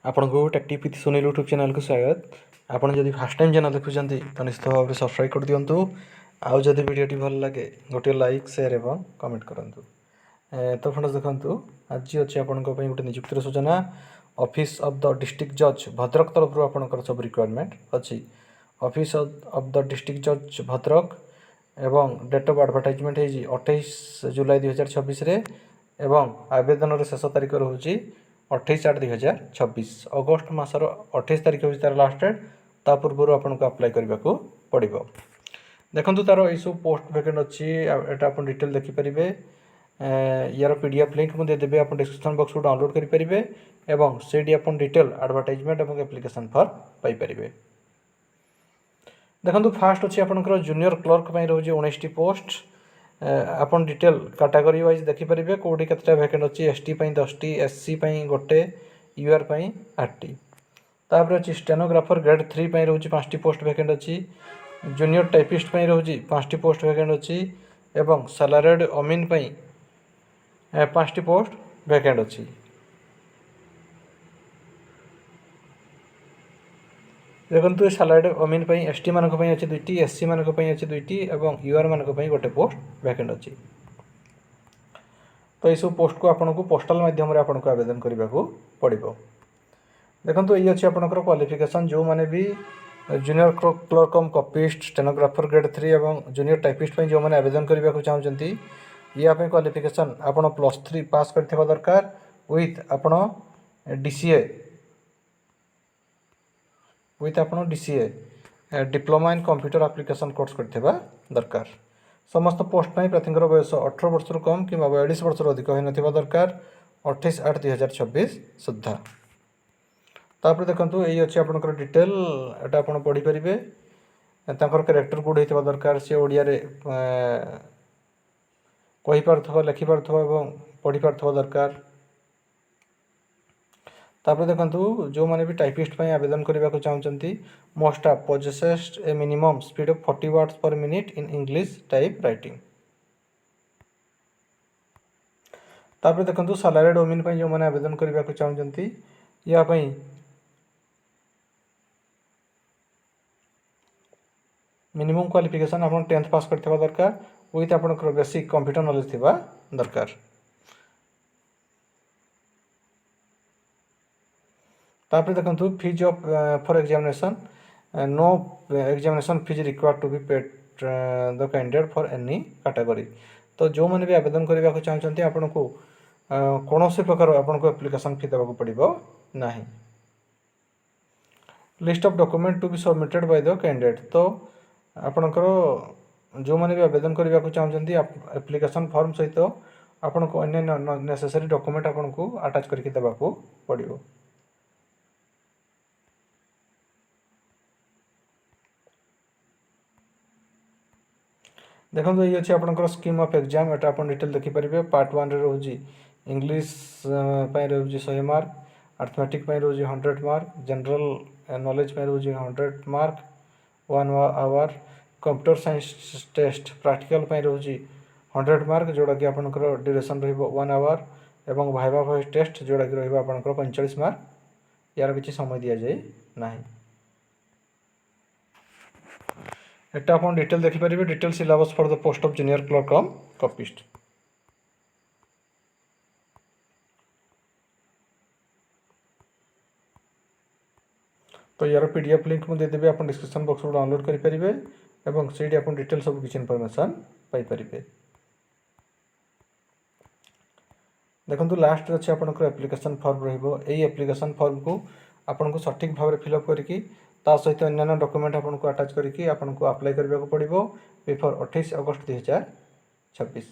ଆପଣଙ୍କୁ ଟେକ୍ଟିଭ with Sunil YouTube channel को स्वागत। ଆପଣ ଯଦି ଫାର୍ଷ୍ଟ ଟାଇମ୍ ଚ୍ୟାନେଲ୍ ଦେଖୁଛନ୍ତି ତ ନିଶ୍ଚିତ ଭାବରେ ସବସ୍କ୍ରାଇବ୍ କରିଦିଅନ୍ତୁ। ଆଉ ଯଦି ଭିଡ଼ିଓଟି ଭଲ ଲାଗେ ଗୋଟିଏ ଲାଇକ୍ ସେୟାର ଏବଂ କମେଣ୍ଟ କରନ୍ତୁ। ତ ଫ୍ରେଣ୍ଡସ୍ ଦେଖନ୍ତୁ, ଆଜି ଅଛି ଆପଣଙ୍କ ପାଇଁ ଗୋଟେ ନିଯୁକ୍ତିର ସୂଚନା। ଅଫିସ୍ ଅଫ୍ ଦ ଡିଷ୍ଟ୍ରିକ୍ଟ ଜଜ୍ ଭଦ୍ରକ ତରଫରୁ ଆପଣଙ୍କର ସବୁ ରିକ୍ୱାରମେଣ୍ଟ ଅଛି। ଅଫିସ୍ ଅଫ୍ ଦ ଡିଷ୍ଟ୍ରିକ୍ଟ ଜଜ୍ ଭଦ୍ରକ ଏବଂ ଡେଟ୍ ଅଫ୍ ଆଡ଼ଭର୍ଟାଇଜମେଣ୍ଟ ହେଇଛି 28 ଜୁଲାଇ 2026 ଏବଂ ଆବେଦନର ଶେଷ ତାରିଖ ରହୁଛି 28/8/2026। ଅଗଷ୍ଟ ମାସର 28 ତାରିଖ ହେଉଛି ତା'ର ଲାଷ୍ଟ ଡେଟ୍। ତା ପୂର୍ବରୁ ଆପଣଙ୍କୁ ଆପ୍ଲାଏ କରିବାକୁ ପଡ଼ିବ। ଦେଖନ୍ତୁ ତା'ର ଏଇସବୁ ପୋଷ୍ଟ ଭ୍ୟାକେଣ୍ଟ ଅଛି, ଏଇଟା ଆପଣ ଡିଟେଲ୍ ଦେଖିପାରିବେ। यार PDF लिंक ମୁଁ ଦେଇଦେବି, ଆପଣ ଡିସ୍କ୍ରିପ୍ସନ୍ ବକ୍ସରୁ ଡାଉନଲୋଡ଼ କରିପାରିବେ ଏବଂ ସେଇଠି ଆପଣ ଡିଟେଲ୍ ଆଡ଼ଭର୍ଟାଇଜମେଣ୍ଟ ଏବଂ ଆପ୍ଲିକେସନ୍ ଫର୍ମ ପାଇପାରିବେ। ଦେଖନ୍ତୁ ଫାଷ୍ଟ ଅଛି ଆପଣଙ୍କର ଜୁନିୟର କ୍ଲର୍କ ପାଇଁ ରହୁଛି 19ଟି ପୋଷ୍ଟ। ଆପଣ ଡିଟେଲ୍ କାଟାଗୋରୀ ୱାଇଜ୍ ଦେଖିପାରିବେ କେଉଁଠି କେତେଟା ଭ୍ୟାକେଣ୍ଟ ଅଛି। ST ପାଇଁ 10ଟି, SC ପାଇଁ 1, UR ପାଇଁ 8ଟି। ତାପରେ ଅଛି ଷ୍ଟେନୋଗ୍ରାଫର ଗ୍ରେଡ୍ 3 ପାଇଁ ରହୁଛି 5ଟି ପୋଷ୍ଟ ଭ୍ୟାକେଣ୍ଟ ଅଛି। ଜୁନିୟର ଟାଇପିଷ୍ଟ ପାଇଁ ରହୁଛି 5ଟି ପୋଷ୍ଟ ଭ୍ୟାକେଣ୍ଟ ଅଛି ଏବଂ ସାଲାରେଡ୍ ଅମିନ୍ ପାଇଁ 5ଟି ପୋଷ୍ଟ ଭ୍ୟାକେଣ୍ଟ ଅଛି। ଦେଖନ୍ତୁ ଏ ସାଲାରେଡ୍ ଅମିନ୍ ପାଇଁ ST ମାନଙ୍କ ପାଇଁ ଅଛି 2ଟି, SC ମାନଙ୍କ ପାଇଁ ଅଛି 2ଟି ଏବଂ UR ମାନଙ୍କ ପାଇଁ 1 ପୋଷ୍ଟ ଭ୍ୟାକେଣ୍ଟ ଅଛି। ତ ଏଇସବୁ ପୋଷ୍ଟକୁ ଆପଣଙ୍କୁ ପୋଷ୍ଟାଲ ମାଧ୍ୟମରେ ଆପଣଙ୍କୁ ଆବେଦନ କରିବାକୁ ପଡ଼ିବ। ଦେଖନ୍ତୁ ଏଇ ଅଛି ଆପଣଙ୍କର କ୍ୱାଲିଫିକେସନ୍। ଯେଉଁମାନେ ବି ଜୁନିୟର କ୍ଲର୍କ କମ୍ କପିଷ୍ଟ, ଷ୍ଟେନୋଗ୍ରାଫର ଗ୍ରେଡ୍ 3 ଏବଂ ଜୁନିୟର ଟାଇପିଷ୍ଟ ପାଇଁ ଯେଉଁମାନେ ଆବେଦନ କରିବାକୁ ଚାହୁଁଛନ୍ତି, ୟା ପାଇଁ କ୍ୱାଲିଫିକେସନ୍ ଆପଣ +3 ପାସ୍ କରିଥିବା ଦରକାର ୱିଥ୍ ଆପଣ DCA diploma in computer application course କରିଥିବା ଦରକାର। ସମସ୍ତ ପୋଷ୍ଟ ପାଇଁ ପ୍ରାର୍ଥୀଙ୍କର ବୟସ 18 ବର୍ଷରୁ କମ୍ କିମ୍ବା 42 ବର୍ଷରୁ ଅଧିକ ହୋଇନଥିବା ଦରକାର 28/8/2026 ସୁଦ୍ଧା। ତାପରେ ଦେଖନ୍ତୁ ଏଇ ଅଛି ଆପଣଙ୍କର ଡିଟେଲ୍, ଏଇଟା ଆପଣ ପଢ଼ିପାରିବେ। ତାଙ୍କର କ୍ୟାରେକ୍ଟର ଗୁଡ୍ ହେଇଥିବା ଦରକାର, ସେ ଓଡ଼ିଆରେ କହିପାରୁଥିବା, ଲେଖିପାରୁଥିବା ଏବଂ ପଢ଼ିପାରୁଥିବା ଦରକାର। ତାପରେ ଦେଖନ୍ତୁ ଯେଉଁମାନେ ବି ଟାଇପିଷ୍ଟ ପାଇଁ ଆବେଦନ କରିବାକୁ ଚାହୁଁଛନ୍ତି, most of possesses a minimum speed of 40 words per minute in English type writing। ତାପରେ ଦେଖନ୍ତୁ ସାଲାରେଡ୍ ଓମିନ୍ ପାଇଁ ଯେଉଁମାନେ ଆବେଦନ କରିବାକୁ ଚାହୁଁଛନ୍ତି, ୟା ପାଇଁ ମିନିମମ୍ କ୍ୱାଲିଫିକେସନ୍ ଆପଣ 10th ପାସ୍ କରିଥିବା ଦରକାର ୱିଥ୍ ଆପଣଙ୍କର ବେସିକ୍ କମ୍ପ୍ୟୁଟର ନଲେଜ୍ ଥିବା ଦରକାର। ତାପରେ ଦେଖନ୍ତୁ fees for examination, no examination fees required to be paid the candidate for any category. तो जो मैंने भी आवेदन करने को चाहते आपन को कौन से प्रकार आपन को एप्लिकेशन फी देवा पड़ो ना। List of document to be submitted by the candidate. तो आपणकर जो मैंने भी आवेदन करने को चाहते एप्लिकेशन फॉर्म सहित आपन को अन्य नेसेसरी डॉक्यूमेंट आपन को अटैच करके देवा पड़ो। देखो ये अच्छे आपंकर स्कीम ऑफ एग्जाम, एटा आप डिटेल देखिपारे। पार्ट 1 रे रोजी इंग्लिश रोजी 100 मार्क, अर्थमेटिक रोजी 100 मार्क, जनरल नॉलेज रोजी 100 mark 1 hour, computer science test practical रोजी 100 मार्क जोड़ा कि आपंकर ड्यूरेशन रहिबो 1 आवर एवं भाइवा वॉइस टेस्ट जोड़ा कि रहिबो आपंकर 45 मार्क। यार किसी समय दिया जाए नहीं। एटा आप डिटेल देखिपारे। Detail syllabus for the post of junior clerk cum typist. तो यार PDF लिंक मुझे देदेवी, आप डिस्क्रिप्शन बॉक्स डाउनलोड करेंगे और से आप डिटेल सब किसी इनफॉरमेशन पाइपर। देखो लास्ट अच्छे आपंकर एप्लिकेशन फॉर्म रप्लिकेशन फॉर्म को आपन को सठिक भाव फिलअप करके सहित अन्य डॉक्यूमेंट आपको अटैच करके आपको अप्लाई करने को पड़ो बिफोर 28 अगस्त 2026।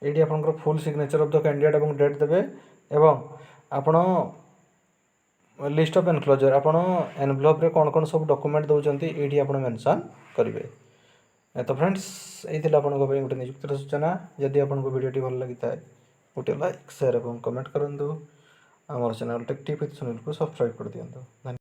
ये आपंकर full signature of the candidate और डेट देवे एवं आपण लिस्ट ऑफ एनक्लोजर आपण एनवेलप रे कौन कौन सब डॉक्यूमेंट दौरान ये आप मेंशन करेंगे। तो फ्रेंड्स ये आपको गोटे नियुक्तिर सूचना। जदि आपको वीडियो भल लगी था गोटे लाइक शेयर और कमेंट करूँ। आम चैनल टेक्टिव विथ सुनील को सब्सक्राइब कर दिखाँ।